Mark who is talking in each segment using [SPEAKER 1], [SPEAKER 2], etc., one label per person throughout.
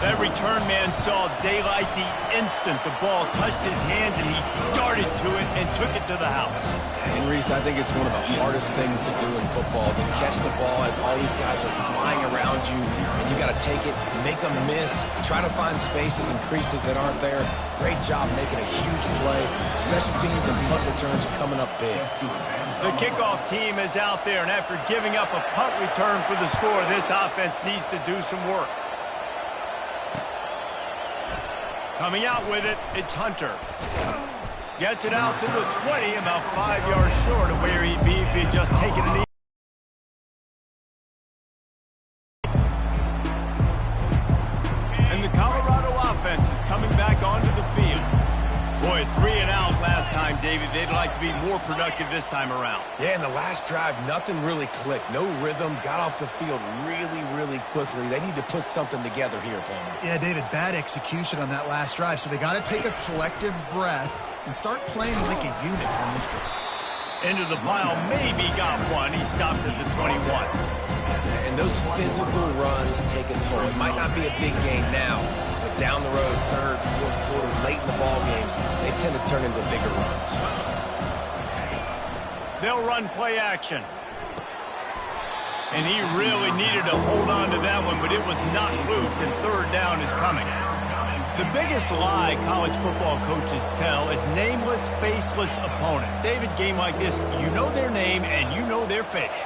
[SPEAKER 1] That return man saw daylight the instant the ball touched his hands, and he darted to it and took it to the house.
[SPEAKER 2] And Reese, I think it's one of the hardest things to do in football, to catch the ball as all these guys are flying around you, and you got to take it, make them miss, try to find spaces and creases that aren't there. Great job making a huge play. Special teams and punt returns coming up big.
[SPEAKER 1] The kickoff team is out there, and after giving up a punt return for the score, this offense needs to do some work. Coming out with it, it's Hunter. Gets it out to the 20, about 5 yards short of where he'd be if he'd just taken it easy. And the Colorado offense is coming back onto the field. Boy, 3 and out last time, David. They'd like to be more productive this time around.
[SPEAKER 2] Yeah, in the last drive, nothing really clicked. No rhythm. Got off the field really quickly. They need to put something together here, Palmer.
[SPEAKER 3] Yeah, David, bad execution on that last drive. So they got to take a collective breath and start playing like a unit on this one.
[SPEAKER 1] Into the pile, maybe got one. He stopped at the 21.
[SPEAKER 2] And those physical runs take a toll. It might not be a big gain now, but down the road, third, fourth quarter, late in the ball games, they tend to turn into bigger runs.
[SPEAKER 1] They'll run play action. And he really needed to hold on to that one, but it was not loose, and third down is coming. The biggest lie college football coaches tell is nameless, faceless opponent. David, game like this, you know their name and you know their face.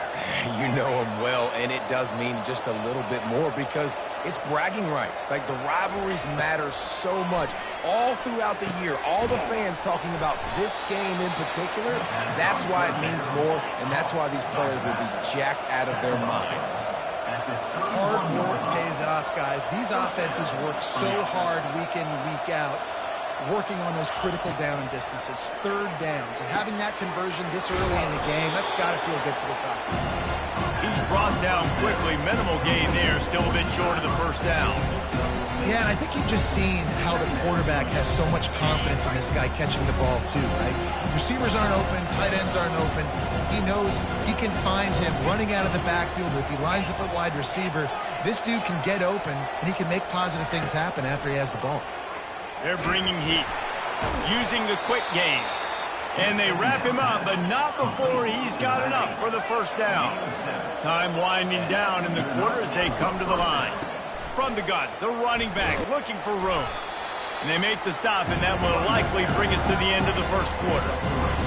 [SPEAKER 2] You know them well, and it does mean just a little bit more because it's bragging rights. Like, the rivalries matter so much all throughout the year. All the fans talking about this game in particular, that's why it means more, and that's why these players will be jacked out of their minds.
[SPEAKER 3] Hard work pays off, guys. These offenses work so hard week in, week out, working on those critical down distances, third downs, and having that conversion this early in the game, that's got to feel good for this offense.
[SPEAKER 1] He's brought down quickly. Minimal gain there, still a bit short of the first down.
[SPEAKER 3] Yeah, and I think you've just seen how the quarterback has so much confidence in this guy catching the ball too, right? Receivers aren't open, tight ends aren't open. He knows he can find him running out of the backfield, or if he lines up at wide receiver, this dude can get open, and he can make positive things happen after he has the ball.
[SPEAKER 1] They're bringing heat, using the quick game. And they wrap him up, but not before he's got enough for the first down. Time winding down in the quarter as they come to the line. From the gun, the running back looking for room. And they make the stop, and that will likely bring us to the end of the first quarter.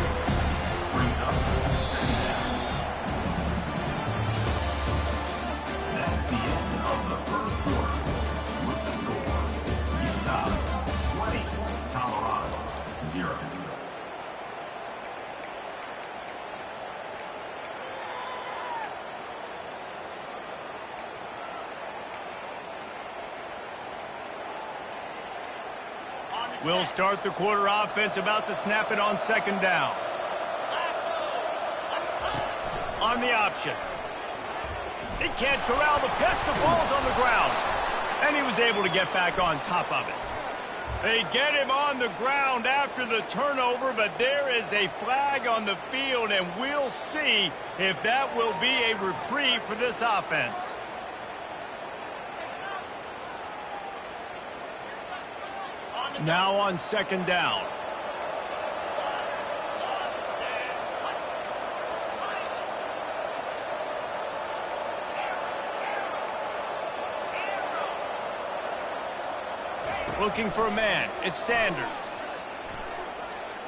[SPEAKER 1] We'll start the quarter offense, about to snap it on second down. On the option. He can't corral the pitch. The ball's on the ground. And he was able to get back on top of it. They get him on the ground after the turnover, but there is a flag on the field, and we'll see if that will be a reprieve for this offense. Now on second down. Looking for a man. It's Sanders.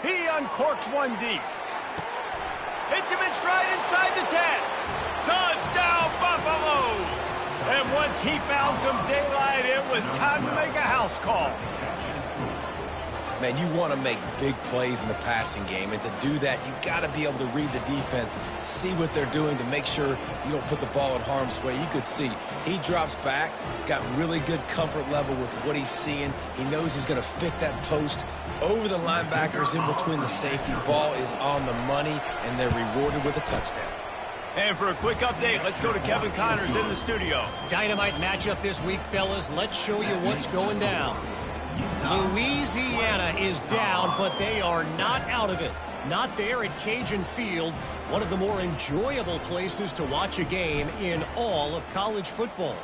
[SPEAKER 1] He uncorks one deep. Hits him in stride inside the 10. Touchdown, Buffaloes! And once he found some daylight, it was time to make a house call.
[SPEAKER 2] Man, you want to make big plays in the passing game, and to do that, you got to be able to read the defense, see what they're doing to make sure you don't put the ball in harm's way. You could see he drops back, got really good comfort level with what he's seeing. He knows he's going to fit that post over the linebackers in between the safety. Ball is on the money, and they're rewarded with a touchdown.
[SPEAKER 1] And for a quick update, let's go to Kevin Connors in the studio.
[SPEAKER 4] Dynamite matchup this week, fellas. Let's show you what's going down. Louisiana is down, but they are not out of it. Not there at Cajun Field, one of the more enjoyable places to watch a game in all of college football.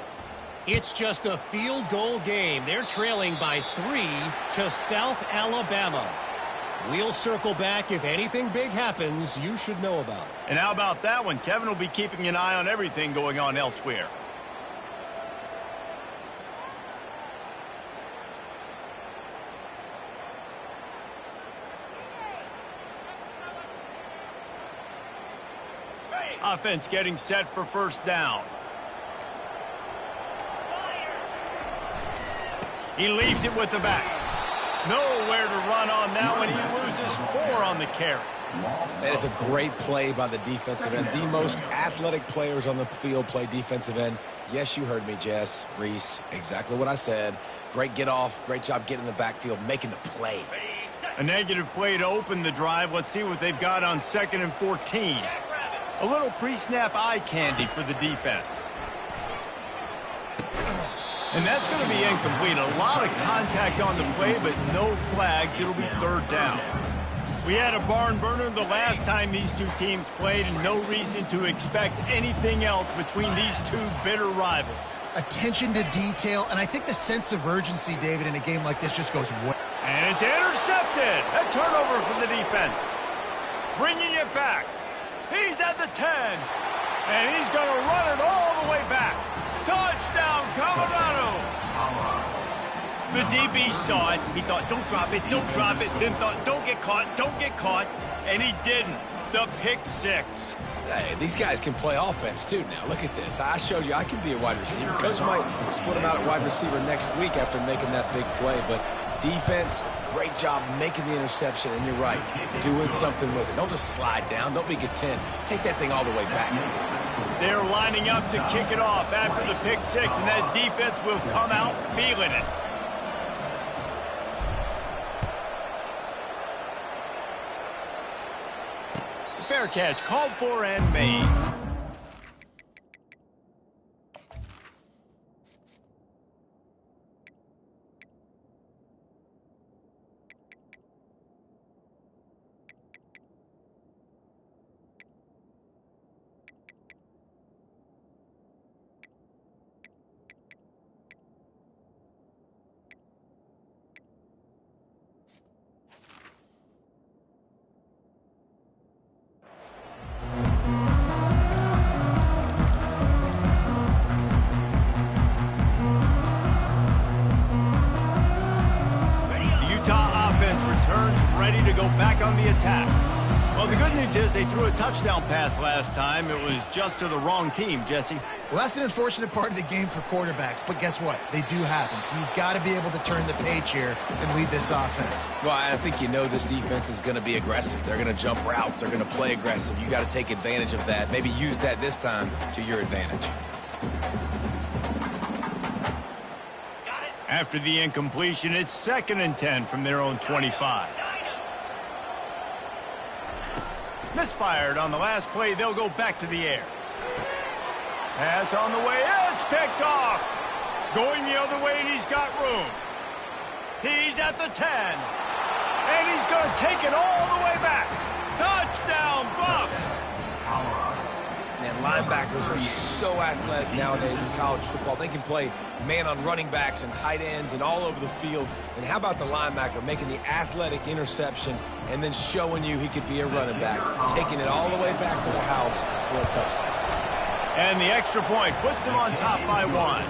[SPEAKER 4] It's just a field goal game. They're trailing by 3 to South Alabama. We'll circle back. If anything big happens, you should know about it.
[SPEAKER 1] And how about that one? Kevin will be keeping an eye on everything going on elsewhere. Offense getting set for first down. He leaves it with the back. Nowhere to run on that one. He loses 4 on the carry.
[SPEAKER 2] That is a great play by the defensive end. The most athletic players on the field play defensive end. Yes, you heard me, Jess, Reese. Exactly what I said. Great get off. Great job getting in the backfield, making the play.
[SPEAKER 1] A negative play to open the drive. Let's see what they've got on 2nd and 14. A little pre-snap eye candy for the defense. And that's going to be incomplete. A lot of contact on the play, but no flags. It'll be 3rd down. We had a barn burner the last time these two teams played, and no reason to expect anything else between these two bitter rivals.
[SPEAKER 3] Attention to detail, and I think the sense of urgency, David, in a game like this just goes way.
[SPEAKER 1] And it's intercepted. A turnover from the defense. Bringing it back. He's at the 10. And he's going to run it all the way back. Touchdown, Colorado. The DB saw it. He thought, don't drop it, don't drop it. Then thought, don't get caught. And he didn't. The pick 6.
[SPEAKER 2] Hey, these guys can play offense, too. Now, look at this. I showed you I can be a wide receiver. Coach might split him out at wide receiver next week after making that big play. But defense, great job making the interception. And you're right, doing something with it. Don't just slide down. Don't make it 10. Take that thing all the way back.
[SPEAKER 1] They're lining up to kick it off after the pick 6, and that defense will come out feeling it. Fair catch called for and made. Ready to go back on the attack. Well, the good news is they threw a touchdown pass last time. It was just to the wrong team, Jesse.
[SPEAKER 3] Well, that's an unfortunate part of the game for quarterbacks, but guess what? They do happen, so you've got to be able to turn the page here and lead this offense.
[SPEAKER 2] Well, I think you know this defense is going to be aggressive. They're going to jump routes. They're going to play aggressive. You got to take advantage of that. Maybe use that this time to your advantage.
[SPEAKER 1] After the incompletion, it's 2nd and 10 from their own 25. Misfired on the last play. They'll go back to the air. Pass on the way. It's picked off. Going the other way, and he's got room. He's at the 10. And he's going to take it all the way back. Touchdown, Bucks.
[SPEAKER 2] Man, linebackers are so athletic nowadays in college football. They can play man on running backs and tight ends and all over the field. And how about the linebacker making the athletic interception and then showing you he could be a running back, taking it all the way back to the house for a touchdown.
[SPEAKER 1] And the extra point puts them on top by 1.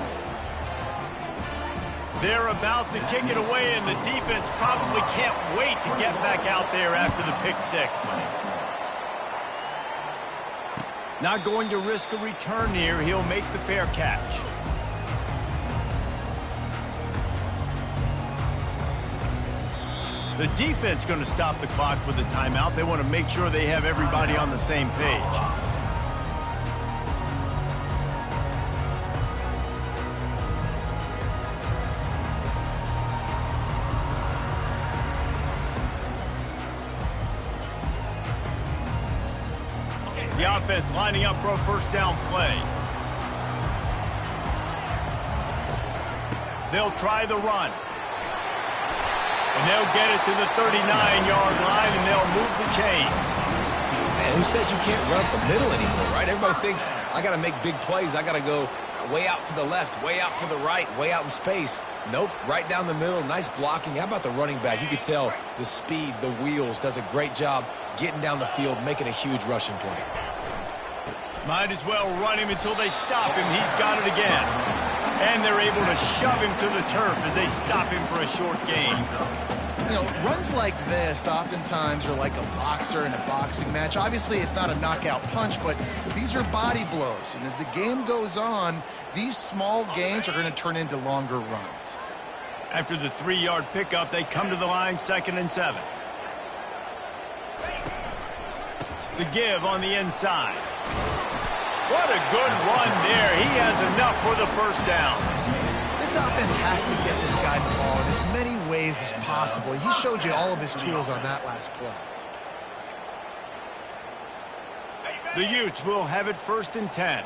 [SPEAKER 1] They're about to kick it away, and the defense probably can't wait to get back out there after the pick 6. Not going to risk a return here. He'll make the fair catch. The defense going to stop the clock with a timeout. They want to make sure they have everybody on the same page. The offense lining up for a first down play. They'll try the run. And they'll get it to the 39-yard line, and they'll move the chains.
[SPEAKER 2] Man, who says you can't run up the middle anymore, right? Everybody thinks, I got to make big plays. I got to go way out to the left, way out to the right, way out in space. Nope, right down the middle. Nice blocking. How about the running back? You could tell the speed, the wheels, does a great job getting down the field, making a huge rushing play.
[SPEAKER 1] Might as well run him until they stop him. He's got it again. And they're able to shove him to the turf as they stop him for a short gain.
[SPEAKER 3] You know, runs like this oftentimes are like a boxer in a boxing match. Obviously, it's not a knockout punch, but these are body blows. And as the game goes on, these small gains are going to turn into longer runs.
[SPEAKER 1] After the 3-yard pickup, they come to the line, 2nd and 7. The give on the inside. What a good run there. He has enough for the first down.
[SPEAKER 3] This offense has to get this guy the ball in as many ways as possible. He showed you all of his tools on that last play.
[SPEAKER 1] The Utes will have it 1st and 10.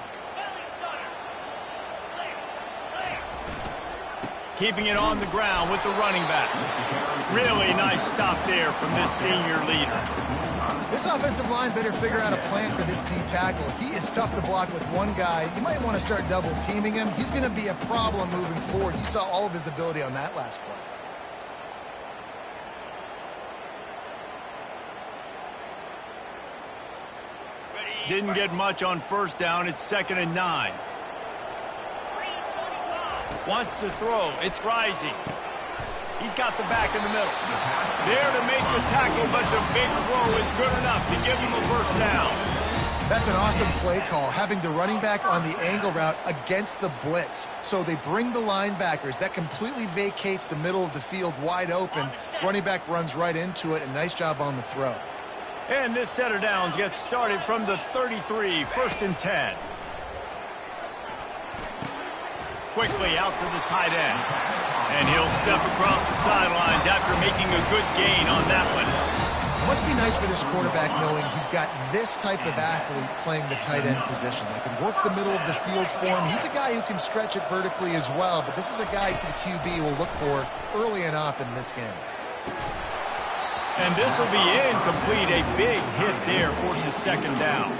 [SPEAKER 1] Keeping it on the ground with the running back. Really nice stop there from this senior leader.
[SPEAKER 3] This offensive line better figure out a plan for this D tackle. He is tough to block with one guy. You might want to start double teaming him. He's going to be a problem moving forward. You saw all of his ability on that last play.
[SPEAKER 1] Didn't get much on 1st down. It's 2nd and 9. Wants to throw. It's Rising. He's got the back in the middle. There to make the tackle, but the big throw is good enough to give him a 1st down.
[SPEAKER 3] That's an awesome play call, having the running back on the angle route against the blitz. So they bring the linebackers. That completely vacates the middle of the field wide open. Running back runs right into it, and nice job on the throw.
[SPEAKER 1] And this set of downs gets started from the 33, 1st and 10. Quickly out to the tight end. And he'll step across the sidelines after making a good gain on that one.
[SPEAKER 3] It must be nice for this quarterback knowing he's got this type of athlete playing the tight end position. They can work the middle of the field for him. He's a guy who can stretch it vertically as well, but this is a guy the QB will look for early and often in this game.
[SPEAKER 1] And this will be incomplete. A big hit there forces 2nd down.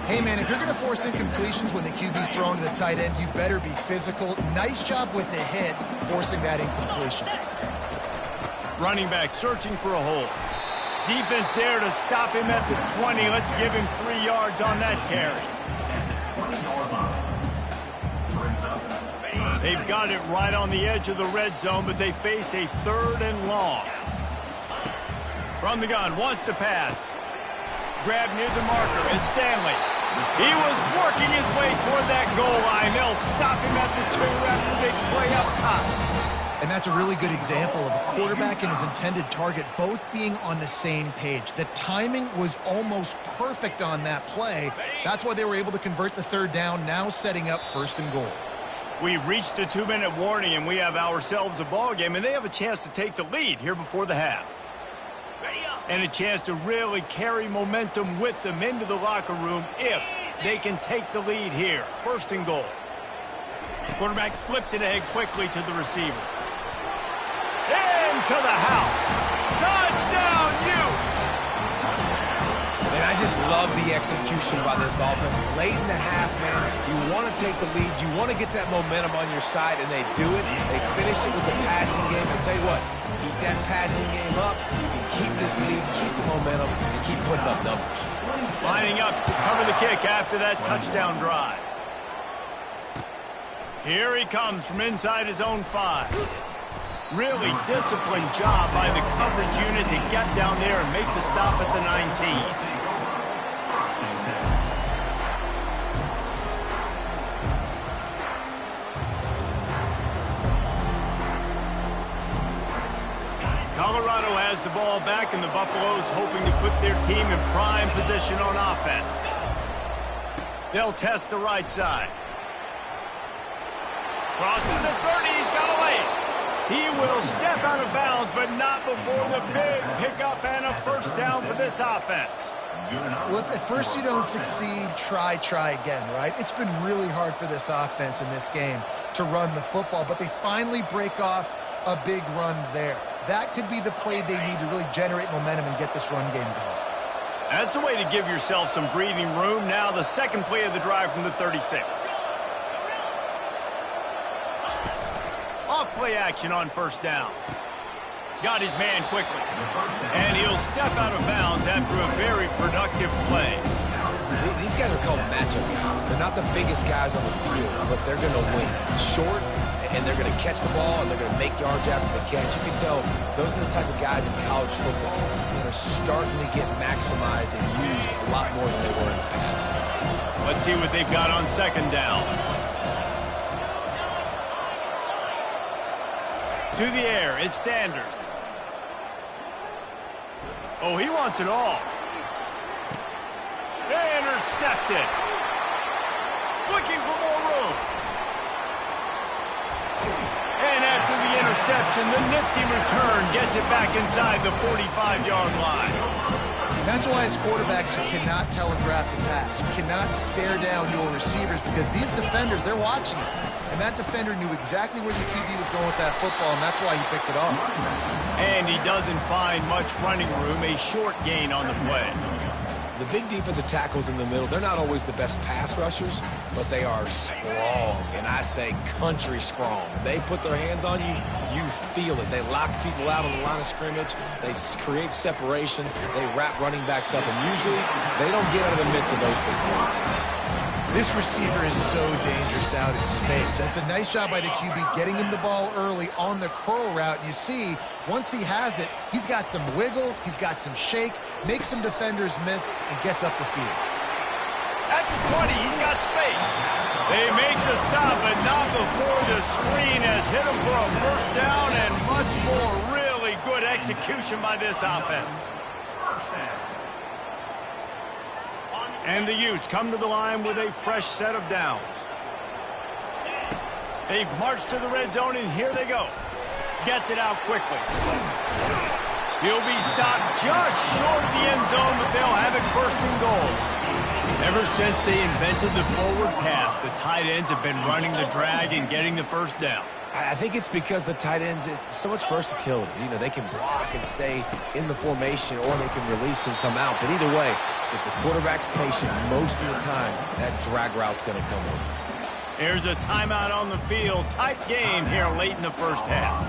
[SPEAKER 3] Hey, man, if you're going to force incompletions when the QB's throwing to the tight end, you better be physical. Nice job with the hit, forcing that incompletion.
[SPEAKER 1] Running back searching for a hole. Defense there to stop him at the 20. Let's give him 3 yards on that carry. They've got it right on the edge of the red zone, but they face a 3rd and long. From the gun, wants to pass. Grab near the marker. It's Stanley. He was working his way toward that goal line. They'll stop him at the 2 after the big play up top.
[SPEAKER 3] And that's a really good example of a quarterback and his intended target both being on the same page. The timing was almost perfect on that play. That's why they were able to convert the 3rd down, now setting up 1st and goal.
[SPEAKER 1] We've reached the 2-minute warning, and we have ourselves a ball game, and they have a chance to take the lead here before the half. And a chance to really carry momentum with them into the locker room if they can take the lead here. 1st and goal. Quarterback flips it ahead quickly to the receiver. Into the house. Touchdown, Utes!
[SPEAKER 2] And I just love the execution by this offense. Late in the half, man, you want to take the lead. You want to get that momentum on your side, and they do it. They finish it with the passing game. I'll tell you what, keep that passing game up. Keep this lead, keep the momentum, and keep putting up numbers.
[SPEAKER 1] Lining up to cover the kick after that touchdown drive. Here he comes from inside his own 5. Really disciplined job by the coverage unit to get down there and make the stop at the 19. Colorado has the ball back, and the Buffaloes hoping to put their team in prime position on offense. They'll test the right side. Crosses the 30, he's got a lane. He will step out of bounds, but not before the big pickup and a 1st down for this offense.
[SPEAKER 3] Well, if at first you don't succeed, try again, right? It's been really hard for this offense in this game to run the football, but they finally break off a big run there. That could be the play they need to really generate momentum and get this run game going.
[SPEAKER 1] That's a way to give yourself some breathing room. Now the 2nd play of the drive from the 36. play action on first down. Got his man quickly. And he'll step out of bounds after a very productive play.
[SPEAKER 2] These guys are called matchup guys. They're not the biggest guys on the field, but they're going to win. Short, and they're going to catch the ball, and they're going to make yards after the catch. You can tell those are the type of guys in college football that are starting to get maximized and used a lot more than they were in the past.
[SPEAKER 1] Let's see what they've got on second down. To the air, it's Sanders. Oh, he wants it all. Intercepted. Looking for more room. And after the interception, the nifty return gets it back inside the 45-yard line.
[SPEAKER 3] That's why as quarterbacks, you cannot telegraph the pass. You cannot stare down your receivers because these defenders, they're watching it. And that defender knew exactly where the QB was going with that football, and that's why he picked it off.
[SPEAKER 1] And he doesn't find much running room, a short gain on the play.
[SPEAKER 2] The big defensive tackles in the middle, they're not always the best pass rushers, but they are strong, and I say country strong. When they put their hands on you, you feel it. They lock people out on the line of scrimmage. They create separation. They wrap running backs up, and usually they don't get out of the midst of those big boys.
[SPEAKER 3] This receiver is so dangerous out in space, and it's a nice job by the QB getting him the ball early on the curl route. And you see, once he has it, he's got some wiggle, he's got some shake, makes some defenders miss, and gets up the field.
[SPEAKER 1] At the 20, he's got space. They make the stop, but not before the screen has hit him for a first down and much more. Really good execution by this offense. And the Utes come to the line with a fresh set of downs. They've marched to the red zone, and here they go. Gets it out quickly. He'll be stopped just short of the end zone, but they'll have it first and goal. Ever since they invented the forward pass, the tight ends have been running the drag and getting the first down.
[SPEAKER 2] I think it's because the tight ends is so much versatility. You know, they can block and stay in the formation, or they can release and come out. But either way, if the quarterback's patient most of the time, that drag route's going to come over.
[SPEAKER 1] Here's a timeout on the field. Tight game here late in the first half.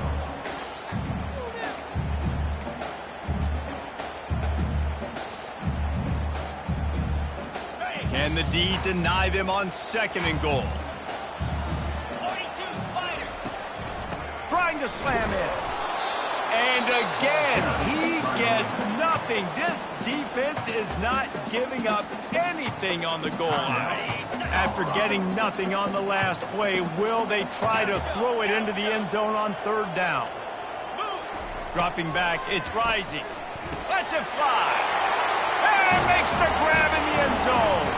[SPEAKER 1] Can the D deny them on second and goal? Trying to slam it. And again, he gets nothing. This defense is not giving up anything on the goal line. After getting nothing on the last play, will they try to throw it into the end zone on third down? Dropping back, it's Rising. Lets it fly. And makes the grab in the end zone.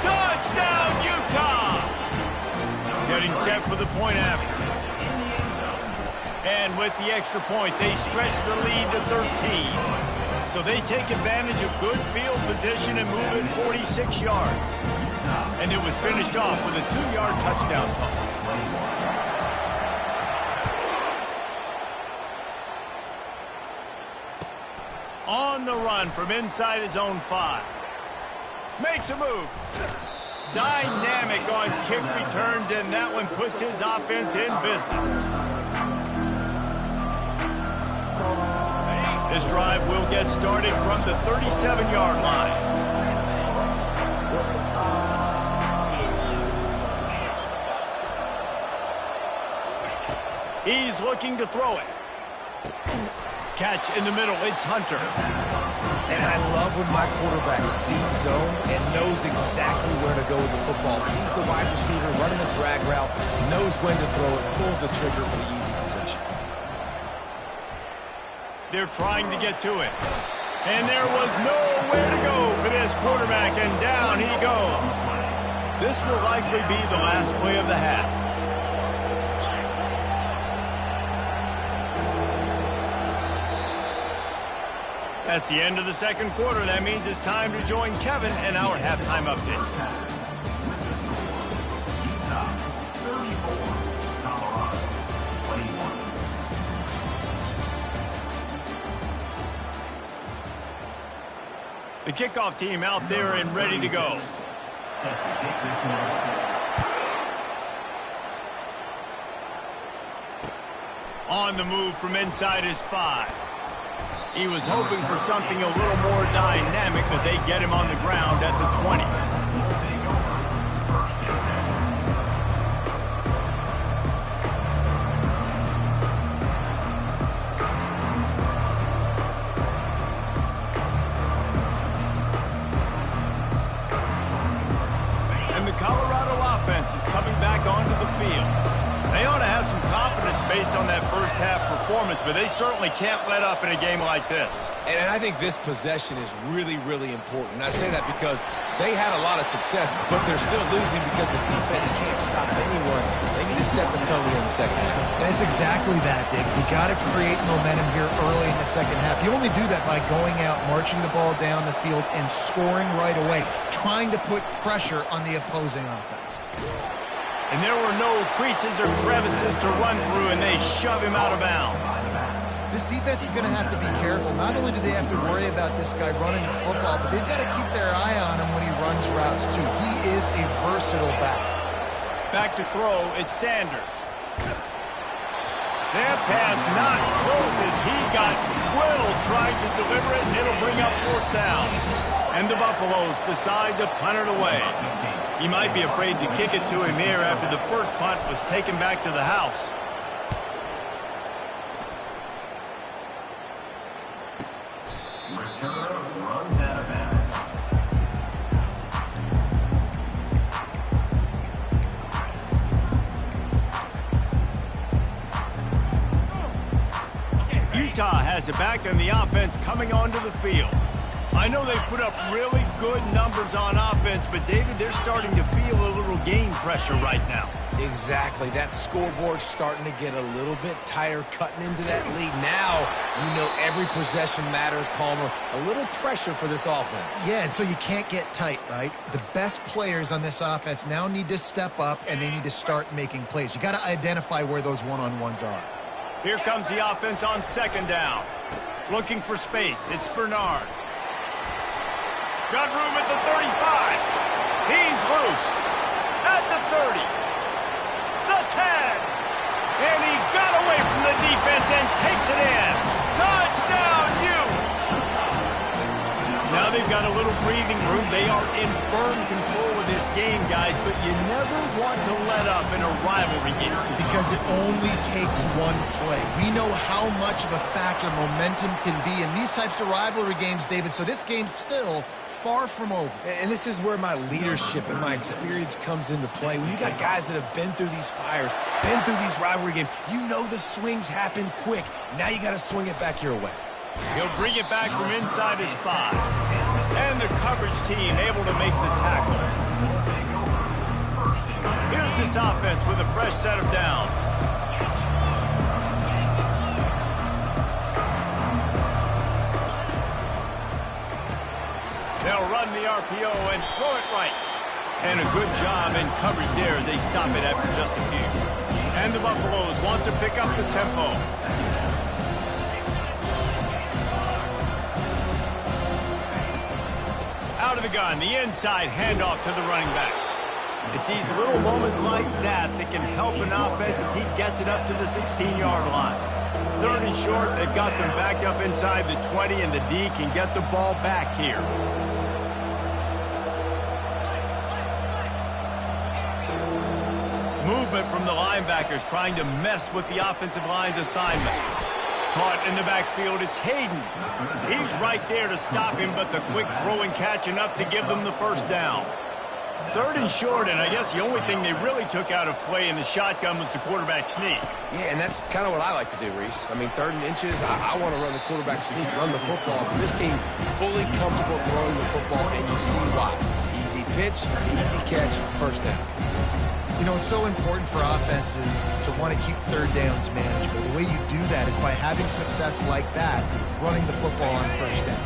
[SPEAKER 1] Touchdown, Utah! Getting set for the point after. And with the extra point, they stretch the lead to 13. So they take advantage of good field position and move it 46 yards. And it was finished off with a 2-yard touchdown toss. On the run from inside his own 5. Makes a move. Dynamic on kick returns, and that one puts his offense in business. This drive will get started from the 37-yard line. He's looking to throw it. Catch in the middle, it's Hunter.
[SPEAKER 2] And I love when my quarterback sees zone and knows exactly where to go with the football. Sees the wide receiver running the drag route, knows when to throw it, pulls the trigger for the easy completion.
[SPEAKER 1] They're trying to get to it. And there was nowhere to go for this quarterback, and down he goes. This will likely be the last play of the half. That's the end of the second quarter. That means it's time to join Kevin in our halftime update. The kickoff team out there and ready to go. On the move from inside his 5. He was hoping for something a little more dynamic, but they get him on the ground at the 20. And the Colorado offense is coming back onto the field. They ought to have some confidence based on that first half performance, but they certainly can't let up in a game like this.
[SPEAKER 2] And I think this possession is really, really important. I say that because they had a lot of success, but they're still losing because the defense can't stop anyone. They need to set the tone here in the second half.
[SPEAKER 3] And it's exactly that, Dick. You got to create momentum here early in the second half. You only do that by going out, marching the ball down the field, and scoring right away, trying to put pressure on the opposing offense.
[SPEAKER 1] And there were no creases or crevices to run through, and they shove him out of bounds.
[SPEAKER 3] This defense is going to have to be careful. Not only do they have to worry about this guy running the football, but they've got to keep their eye on him when he runs routes, too. He is a versatile back.
[SPEAKER 1] Back to throw, it's Sanders. That pass not close as he got twirled trying to deliver it, and it'll bring up 4th down. And the Buffaloes decide to punt it away. He might be afraid to kick it to him here after the first punt was taken back to the house.
[SPEAKER 5] Returner runs out of bounds.
[SPEAKER 1] Utah has it back, and the offense coming onto the field. I know they put up really good numbers on offense, but, David, they're starting to feel a little game pressure right now.
[SPEAKER 2] Exactly. That scoreboard's starting to get a little bit tighter, cutting into that lead. Now, you know every possession matters, Palmer. A little pressure for this offense.
[SPEAKER 3] Yeah, and so you can't get tight, right? The best players on this offense now need to step up, and they need to start making plays. You got to identify where those one-on-ones are.
[SPEAKER 1] Here comes the offense on 2nd down. Looking for space. It's Bernard. Got room at the 35. He's loose. At the 30. The 10. And he got away from the defense and takes it in. Touchdown, Utes. Now they've got a little breathing room. They are in firm control of this game, guys, but you never want to let up in a rivalry game.
[SPEAKER 3] Because it only takes one play. We know how much of a factor momentum can be in these types of rivalry games, David, so this game's still far from over.
[SPEAKER 2] And this is where my leadership and my experience comes into play. When you got guys that have been through these fires, been through these rivalry games, you know the swings happen quick. Now you got to swing it back your way.
[SPEAKER 1] He'll bring it back from inside his 5. And the coverage team able to make the tackle. Here's this offense with a fresh set of downs. They'll run the RPO and throw it right. And a good job in coverage there as they stop it after just a few. And the Buffaloes want to pick up the tempo. Out of the gun, the inside handoff to the running back. It's these little moments like that that can help an offense as he gets it up to the 16-yard line. 3rd and short, they've got them backed up inside the 20, and the D can get the ball back here. Movement from the linebackers trying to mess with the offensive line's assignments. Caught in the backfield, it's Hayden. He's right there to stop him, but the quick throw and catch enough to give them the 1st down. 3rd and short, and I guess the only thing they really took out of play in the shotgun was the quarterback sneak.
[SPEAKER 2] Yeah, and that's kind of what I like to do, Reese. I mean, 3rd and inches, I want to run the quarterback sneak, run the football. But this team fully comfortable throwing the football, and you see why. Easy pitch, easy catch, 1st down.
[SPEAKER 3] You know, it's so important for offenses to want to keep 3rd downs manageable. The way you do that is by having success like that, running the football on 1st down.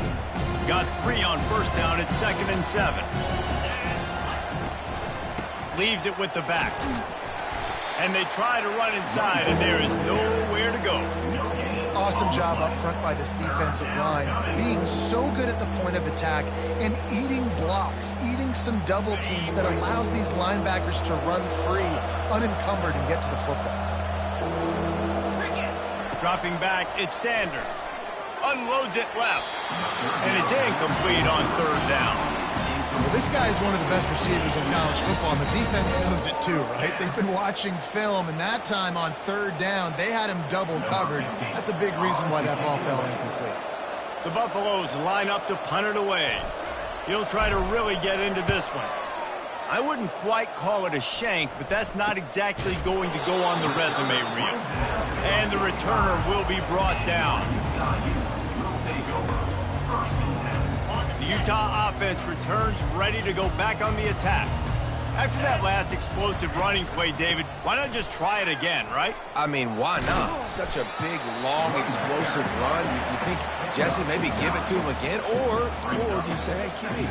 [SPEAKER 1] Got 3 on 1st down at 2nd and 7. Leaves it with the back. And they try to run inside, and there is nowhere to go.
[SPEAKER 3] Awesome job up front by this defensive line, being so good at the point of attack and eating blocks, eating some double teams that allows these linebackers to run free, unencumbered, and get to the football.
[SPEAKER 1] Dropping back, it's Sanders. Unloads it left. And it's incomplete on third down.
[SPEAKER 3] Well, this guy is one of the best receivers in college football, and the defense knows it too, right? They've been watching film, and that time on third down, they had him double covered. That's a big reason why that ball fell incomplete.
[SPEAKER 1] The Buffaloes line up to punt it away. He'll try to really get into this one. I wouldn't quite call it a shank, but that's not exactly going to go on the resume reel. And the returner will be brought down. The Utah offense returns ready to go back on the attack. After that last explosive running play, David, why not just try it again, right?
[SPEAKER 2] I mean, why not? Such a big, long, explosive run. You think, Jesse, maybe give it to him again? Or do you say, hey, QB,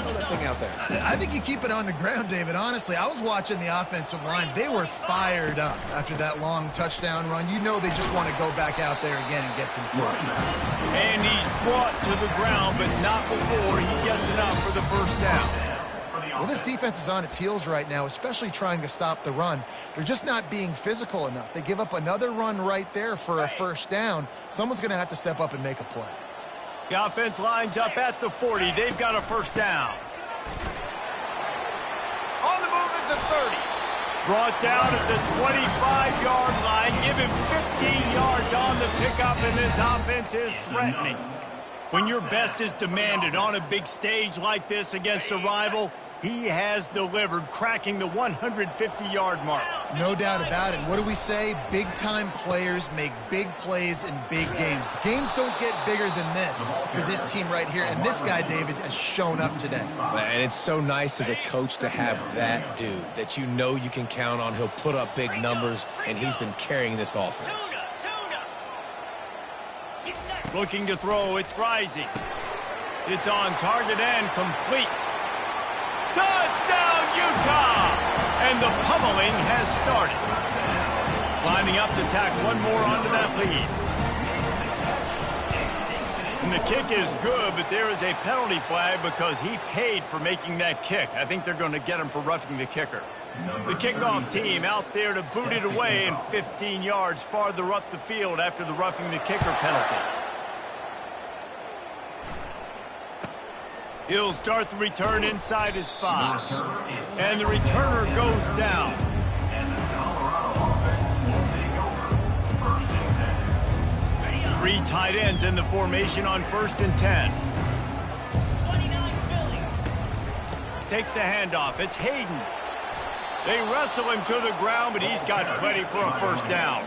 [SPEAKER 2] throw that thing out there?
[SPEAKER 3] I think you keep it on the ground, David. Honestly, I was watching the offensive line. They were fired up after that long touchdown run. You know they just want to go back out there again and get some points.
[SPEAKER 1] And he's brought to the ground, but not before he gets enough for the first down.
[SPEAKER 3] Well, this defense is on its heels right now, especially trying to stop the run. They're just not being physical enough. They give up another run right there for a first down. Someone's going to have to step up and make a play.
[SPEAKER 1] The offense lines up at the 40. They've got a first down. On the move at the 30. Brought down at the 25-yard line. Give him 15 yards on the pickup, and this offense is threatening. When your best is demanded on a big stage like this against a rival, he has delivered, cracking the 150-yard mark.
[SPEAKER 3] No doubt about it. What do we say? Big-time players make big plays in big games. The games don't get bigger than this for this team right here, and this guy, David, has shown up today.
[SPEAKER 2] And it's so nice as a coach to have that dude that you know you can count on. He'll put up big numbers, and he's been carrying this offense.
[SPEAKER 1] Looking to throw, it's rising. It's on target and complete. Touchdown, Utah! And the pummeling has started. Lining up to tack one more onto that lead. And the kick is good, but there is a penalty flag because he paid for making that kick. I think they're going to get him for roughing the kicker. The kickoff team out there to boot it away and 15 yards farther up the field after the roughing the kicker penalty. He'll start the return inside his 5. And the returner goes down.
[SPEAKER 5] And the Colorado offense will take over first and 10.
[SPEAKER 1] 3 tight ends in the formation on first and 10. Takes the handoff. It's Hayden. They wrestle him to the ground, but he's got plenty for a first down.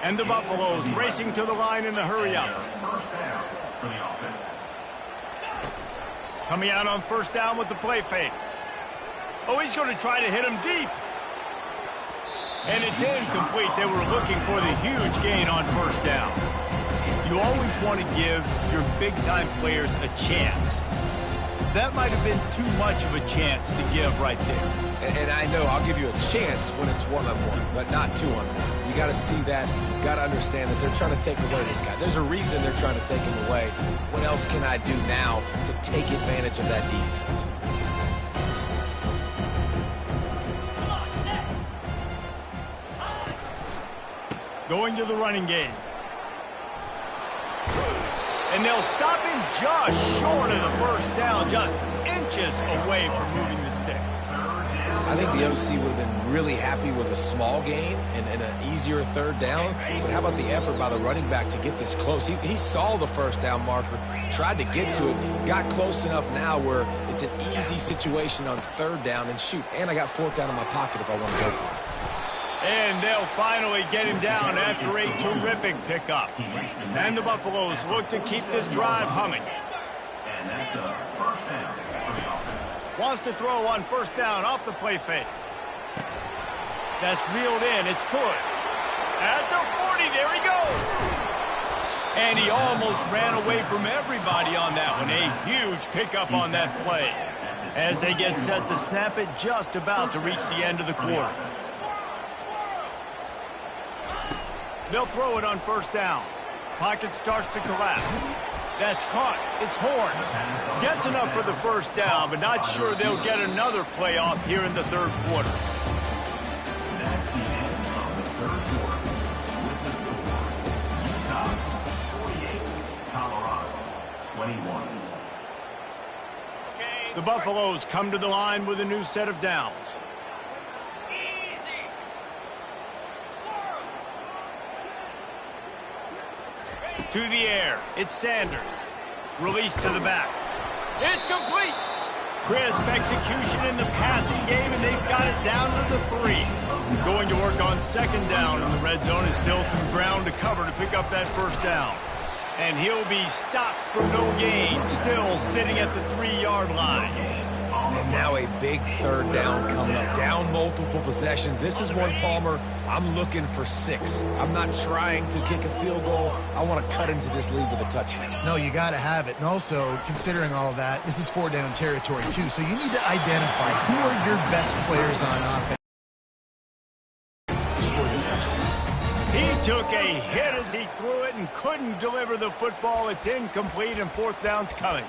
[SPEAKER 1] And the Buffaloes racing to the line in the hurry-up.
[SPEAKER 5] First down for the offense.
[SPEAKER 1] Coming out on first down with the play fake. Oh, he's going to try to hit him deep. And it's incomplete. They were looking for the huge gain on first down. You always want to give your big-time players a chance. That might have been too much of a chance to give right there.
[SPEAKER 2] And I know I'll give you a chance when it's one-on-one, but not two-on-one. You got to see that. Got to understand that they're trying to take away this guy. There's a reason they're trying to take him away. What else can I do now to take advantage of that defense?
[SPEAKER 1] Going to the running game. And they'll stop him just short of the first down, just inches away from moving the sticks.
[SPEAKER 2] I think the OC would have been really happy with a small gain and an easier third down. But how about the effort by the running back to get this close? He saw the first down marker, tried to get to it, got close enough now where it's an easy situation on third down. And shoot, and I got fourth down in my pocket if I want to go for it.
[SPEAKER 1] And they'll finally get him down after a terrific pickup. And the Buffaloes look to keep this drive humming.
[SPEAKER 5] And that's a first down for the offense.
[SPEAKER 1] Wants to throw on first down off the play fake. That's reeled in. It's good. At the 40, there he goes. And he almost ran away from everybody on that one. A huge pickup on that play. As they get set to snap it, just about to reach the end of the quarter. They'll throw it on first down. Pocket starts to collapse. That's caught. It's Horn. Gets enough for the first down, but not sure they'll get another play off here in the third quarter.
[SPEAKER 5] That's the end of the third quarter. With the score,
[SPEAKER 1] The Buffaloes come to the line with a new set of downs. To the air. It's Sanders. Release to the back. It's complete. Crisp execution in the passing game, and they've got it down to the 3. Going to work on second down in the red zone. Is still some ground to cover to pick up that first down. And he'll be stopped for no gain, still sitting at the 3-yard line.
[SPEAKER 2] And now a big third down coming up. Down multiple possessions. This is one, Palmer, I'm looking for 6. I'm not trying to kick a field goal. I want to cut into this lead with a touchdown.
[SPEAKER 3] No, you got to have it. And also, considering all of that, this is 4-down territory, too. So you need to identify who are your best players on offense to score this touchdown.
[SPEAKER 1] He took a hit as he threw it and couldn't deliver the football. It's incomplete, and fourth down's coming.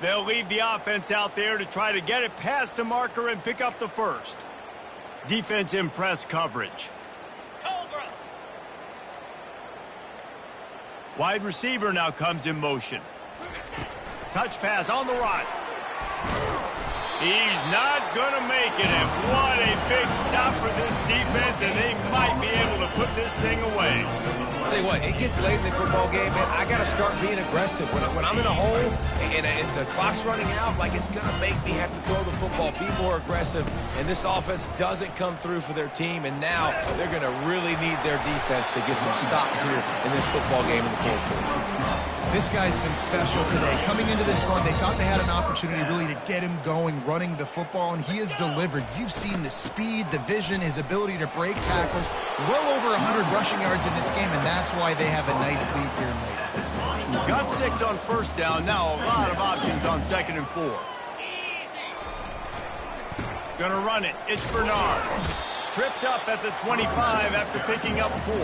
[SPEAKER 1] They'll leave the offense out there to try to get it past the marker and pick up the first. Defense in press coverage. Wide receiver now comes in motion. Touch pass on the run. He's not going to make it, and what a big stop for this defense, and they might be able to put this thing away.
[SPEAKER 2] I'll tell you what, it gets late in the football game, man. I got to start being aggressive. When I'm in a hole and the clock's running out, like, it's going to make me have to throw the football, be more aggressive, and this offense doesn't come through for their team, and now they're going to really need their defense to get some stops here in this football game in the fourth quarter.
[SPEAKER 3] This guy's been special today. Coming into this one, they thought they had an opportunity really to get him going, running the football, and he has delivered. You've seen the speed, the vision, his ability to break tackles. Well over 100 rushing yards in this game, and that's why they have a nice lead here late.
[SPEAKER 1] Got 6 on first down. Now a lot of options on 2nd and 4. Gonna run it. It's Bernard. Tripped up at the 25 after picking up 4.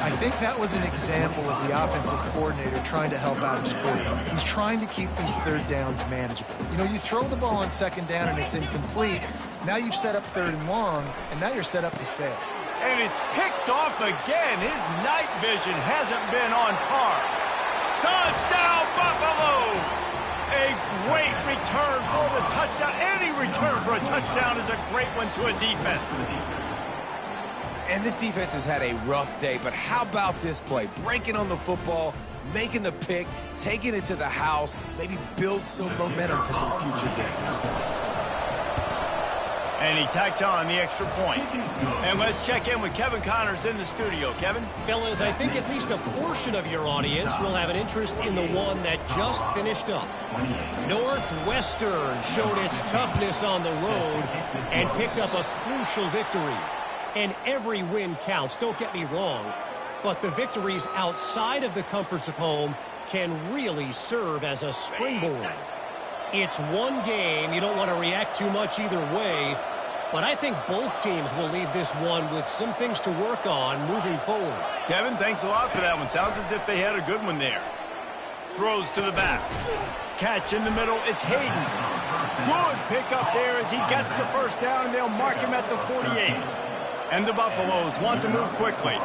[SPEAKER 3] I think that was an example of the offensive coordinator trying to help out his quarterback. He's trying to keep these third downs manageable. You know, you throw the ball on second down and it's incomplete. Now you've set up 3rd and long, and now you're set up to fail.
[SPEAKER 1] And it's picked off again. His night vision hasn't been on par. Touchdown, Buffaloes! A great return for the touchdown. Any return for a touchdown is a great one to a defense.
[SPEAKER 2] And this defense has had a rough day, but how about this play? Breaking on the football, making the pick, taking it to the house, maybe build some momentum for some future games.
[SPEAKER 1] And he tacks on the extra point. And let's check in with Kevin Connors in the studio. Kevin?
[SPEAKER 4] Fellas, I think at least a portion of your audience will have an interest in the one that just finished up. Northwestern showed its toughness on the road and picked up a crucial victory. And every win counts, don't get me wrong. But the victories outside of the comforts of home can really serve as a springboard. It's one game. You don't want to react too much either way. But I think both teams will leave this one with some things to work on moving forward.
[SPEAKER 1] Kevin, thanks a lot for that one. Sounds as if they had a good one there. Throws to the back. Catch in the middle. It's Hayden. Good pickup there as he gets the first down, and they'll mark him at the 48. And the Buffaloes want to move quickly.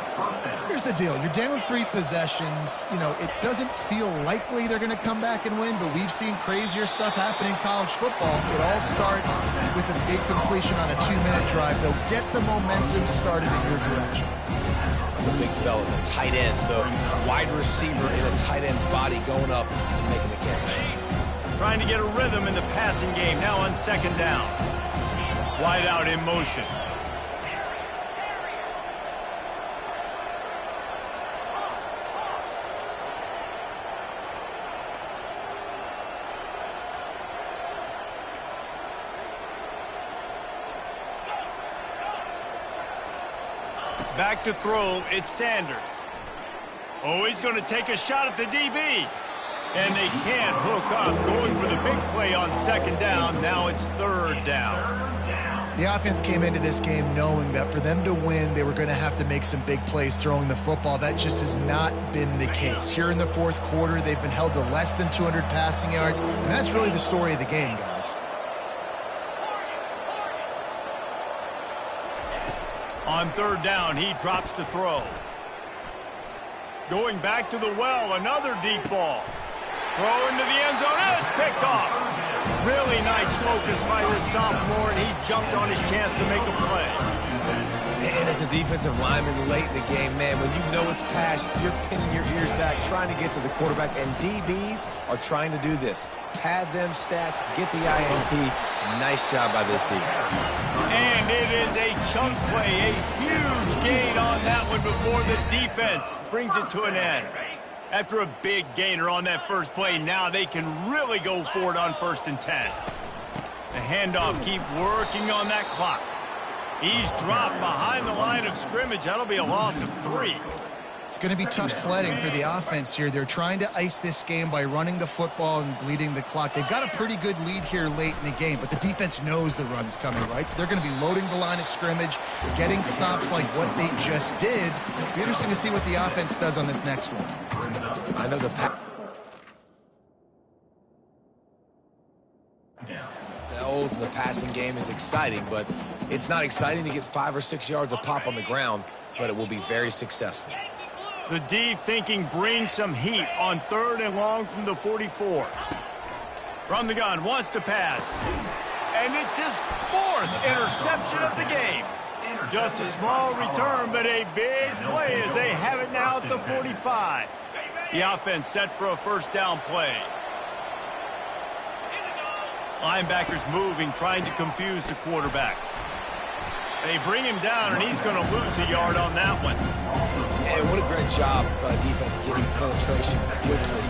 [SPEAKER 3] Here's the deal. You're down 3 possessions. You know, it doesn't feel likely they're going to come back and win, but we've seen crazier stuff happen in college football. It all starts with a big completion on a 2-minute drive. They'll get the momentum started in your direction.
[SPEAKER 2] The big fella, the tight end, the wide receiver in a tight end's body going up and making the catch.
[SPEAKER 1] Trying to get a rhythm in the passing game now on second down. Wide out in motion. Back to throw, it's Sanders. Oh, he's going to take a shot at the DB. And they can't hook up, going for the big play on second down. Now it's third down.
[SPEAKER 3] The offense came into this game knowing that for them to win, they were going to have to make some big plays throwing the football. That just has not been the case. Here in the fourth quarter, they've been held to less than 200 passing yards, and that's really the story of the game, guys.
[SPEAKER 1] On third down, he drops to throw. Going back to the well, another deep ball. Throw into the end zone, and it's picked off. Really nice focus by this sophomore, and he jumped on his chance to make a play.
[SPEAKER 2] And as a defensive lineman late in the game, man, when you know it's pass, you're pinning your ears back, trying to get to the quarterback, and DBs are trying to do this. Pad them stats, get the INT. Nice job by this D.
[SPEAKER 1] And it is a chunk play, a huge gain on that one before the defense brings it to an end. After a big gainer on that first play, now they can really go for it on 1st and 10. The handoff, keep working on that clock. He's dropped behind the line of scrimmage. That'll be a loss of 3.
[SPEAKER 3] It's going to be tough sledding for the offense here. They're trying to ice this game by running the football and bleeding the clock. They've got a pretty good lead here late in the game, but the defense knows the run's coming, right? So they're going to be loading the line of scrimmage, getting stops like what they just did. It'll be interesting to see what the offense does on this next one.
[SPEAKER 2] I know the sells and the passing game is exciting, but it's not exciting to get 5 or 6 yards a pop on the ground, but it will be very successful.
[SPEAKER 1] The D thinking bring some heat on 3rd and long from the 44. From the gun, wants to pass. And it's his 4th interception of the game. Just a small return, but a big play as they have it now at the 45. The offense set for a 1st down play. Linebackers moving, trying to confuse the quarterback. They bring him down, and he's going to lose a yard on that one.
[SPEAKER 2] And what a great job by defense getting penetration quickly,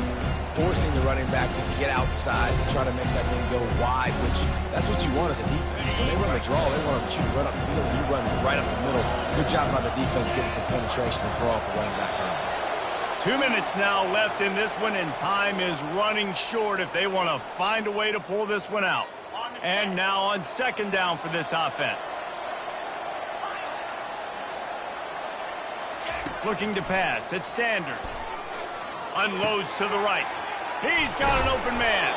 [SPEAKER 2] forcing the running back to get outside and try to make that thing go wide, which that's what you want as a defense. When they run the draw, they want you to run up the field, and you run right up the middle. Good job by the defense getting some penetration and throw off the running back early.
[SPEAKER 1] 2 minutes now left in this one, and time is running short if they want to find a way to pull this one out. And now on 2nd down for this offense. Looking to pass. It's Sanders. Unloads to the right. He's got an open man.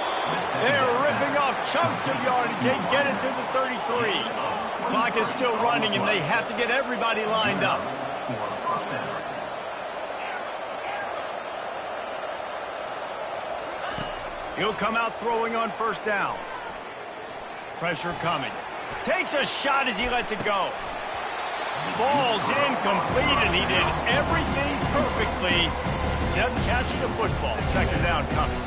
[SPEAKER 1] They're ripping off chunks of yardage. They get it to the 33. Clock is still running, and they have to get everybody lined up. He'll come out throwing on 1st down. Pressure coming. Takes a shot as he lets it go. Falls incomplete, and he did everything perfectly except catch the football. 2nd down coming.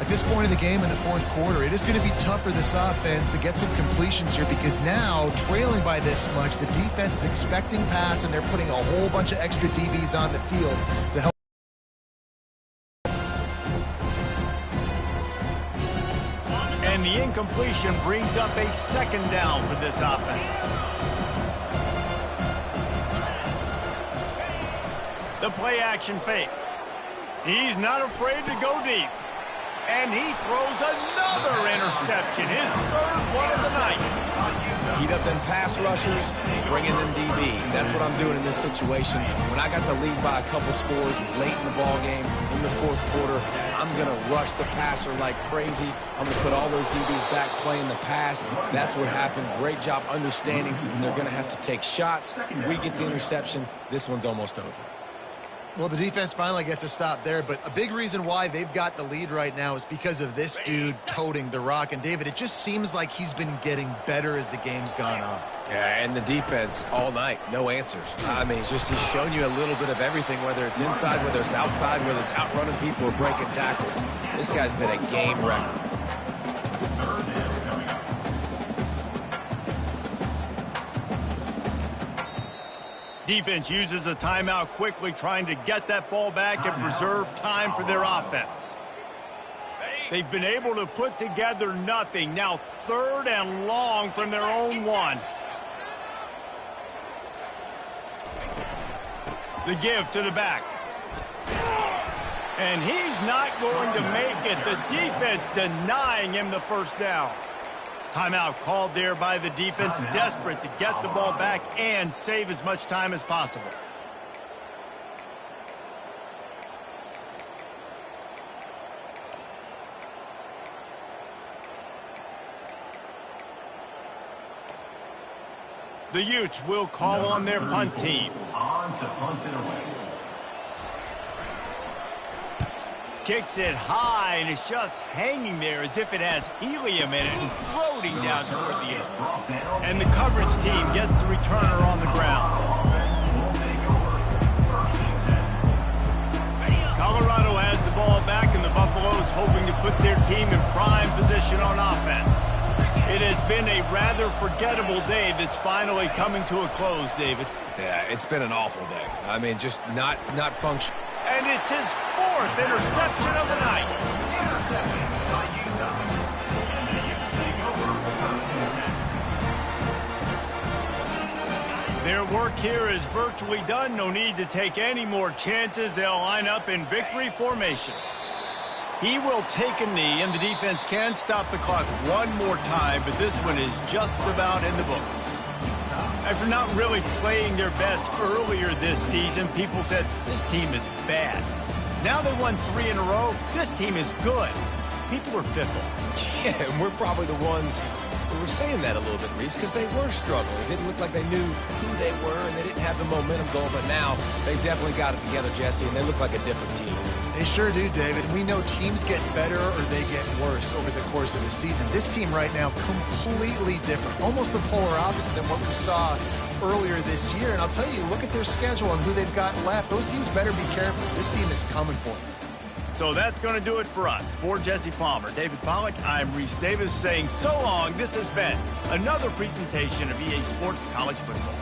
[SPEAKER 3] At this point in the game in the 4th quarter, it is going to be tough for this offense to get some completions here because now, trailing by this much, the defense is expecting pass, and they're putting a whole bunch of extra DBs on the field to help.
[SPEAKER 1] And the incompletion brings up a 2nd down for this offense. The play action fake. He's not afraid to go deep. And he throws another interception, his 3rd one of the night.
[SPEAKER 2] Heat up them pass rushers, bring in them DBs. That's what I'm doing in this situation. When I got the lead by a couple scores late in the ball game, in the 4th quarter, I'm going to rush the passer like crazy. I'm going to put all those DBs back playing the pass. That's what happened. Great job understanding they're going to have to take shots. We get the interception. This one's almost over.
[SPEAKER 3] Well, the defense finally gets a stop there, but a big reason why they've got the lead right now is because of this dude toting the rock. And, David, it just seems like he's been getting better as the game's gone on.
[SPEAKER 2] Yeah, and the defense all night, no answers. I mean, he's shown you a little bit of everything, whether it's inside, whether it's outside, whether it's outrunning people or breaking tackles. This guy's been a game record.
[SPEAKER 1] Defense uses a timeout quickly, trying to get that ball back and preserve time for their offense. They've been able to put together nothing. Now 3rd and long from their own 1. The give to the back. And he's not going to make it. The defense denying him the 1st down. Timeout called there by the defense, desperate to get the ball back and save as much time as possible. The Utes will call on their punt team.
[SPEAKER 5] On to punt it away.
[SPEAKER 1] Kicks it high, and it's just hanging there as if it has helium in it and floating down toward the end. And the coverage team gets the returner on the ground. Colorado has the ball back, and the Buffaloes hoping to put their team in prime position on offense. It has been a rather forgettable day that's finally coming to a close, David.
[SPEAKER 2] Yeah, it's been an awful day. I mean, just not functional.
[SPEAKER 1] And it's his 4th interception of the night.
[SPEAKER 5] Intercepted by Bayydubb. And the Utes take over 13-10.
[SPEAKER 1] Their work here is virtually done. No need to take any more chances. They'll line up in victory formation. He will take a knee, and the defense can stop the clock one more time, but this one is just about in the books. After not really playing their best earlier this season, people said, this team is bad. Now they won 3 in a row. This team is good. People are fickle.
[SPEAKER 2] Yeah, and we're probably the ones who were saying that a little bit, Reese, because they were struggling. It didn't look like they knew who they were, and they didn't have the momentum going, but now they definitely got it together, Jesse, and they look like a different team.
[SPEAKER 3] They sure do, David. We know teams get better or they get worse over the course of a season. This team right now, completely different. Almost the polar opposite than what we saw earlier this year. And I'll tell you, look at their schedule and who they've got left. Those teams better be careful. This team is coming for them.
[SPEAKER 1] So that's going to do it for us. For Jesse Palmer, David Pollack, I'm Reese Davis saying so long. This has been another presentation of EA Sports College Football.